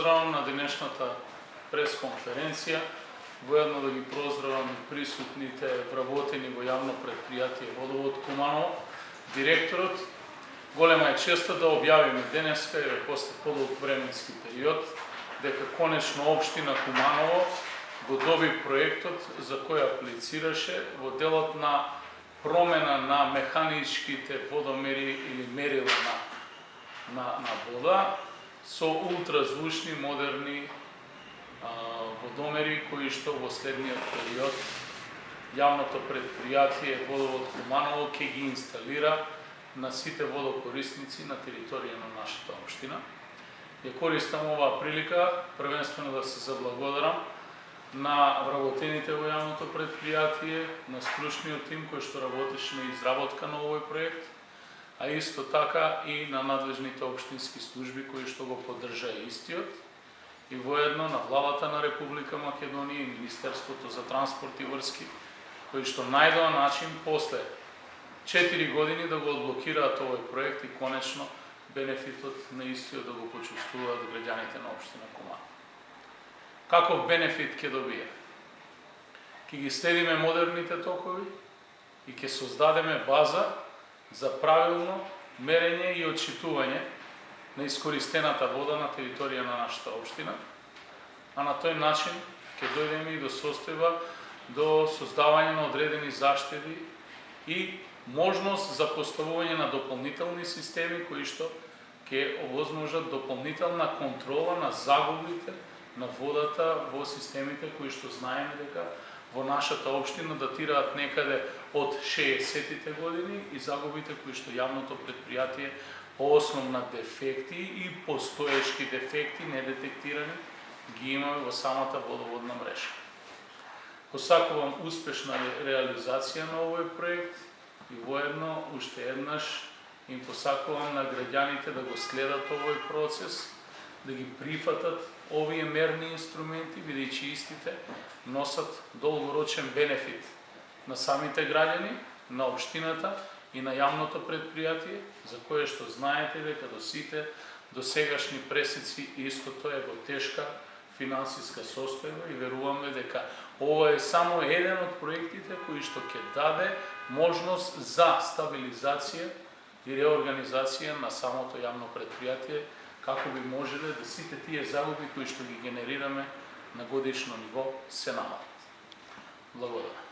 поздравам на денешната пресконференција, воедно да ги поздравам и присутните вработени во јавно предпријатие Водовод Куманово, директорот. Голема е честа да објавиме денеска и после подолг временски период дека конечно општина Куманово го доби проектот за кој аплицираше во делот на промена на механичките водомери или мерила на вода со ултразвучни модерни водомери кои што во следниот период јавното предпријатие Водовод Куманово ќе ги инсталира на сите водокорисници на територија на нашата општина. Ја користам оваа прилика првенствено да се заблагодарам на вработените во јавното предпријатие, на стручниот тим кој што работеше на изработка на овој проект, а исто така и на надлежните општински служби кои што го поддржаа истиот, и воедно на владата на Република Македонија и Министерството за транспорт и врски, кои што најдоа начин после 4 години да го одблокираат овој проект и конечно бенефитот на истиот да го почувствуваат граѓаните на општина Куманово. Каков бенефит ќе добие? Ќе ги следиме модерните токови и ќе создадеме база за правилно мерење и отчитување на искористената вода на територија на нашата општина, а на тој начин ќе дојдеме и до состојба до создавање на одредени заштеди и можност за поставување на дополнителни системи кои што ќе овозможат дополнителна контрола на загубите на водата во системите кои што знаеме дека во нашата општина датираат некаде од 60-тите години и загубите кои што јавното предпријатие по основ на дефекти и постоечки дефекти недетектирани ги имаме во самата водоводна мрежа. Посакувам успешна реализација на овој проект и воедно уште еднаш им посакувам на граѓаните да го следат овој процес, да ги прифатат овие мерни инструменти, бидејќи истите носат долгорочен бенефит на самите граѓани, на општината и на јавното предпријатие, за кое што знаете дека до сите досегашни пресеци истото е во тешка финансиска состојба и веруваме дека ова е само еден од проектите кои што ќе даде можност за стабилизација и реорганизација на самото јавно предпријатие, како би можеле да сите тие загуби кои што ги генерираме на годишно ниво се намалат. Благодарам.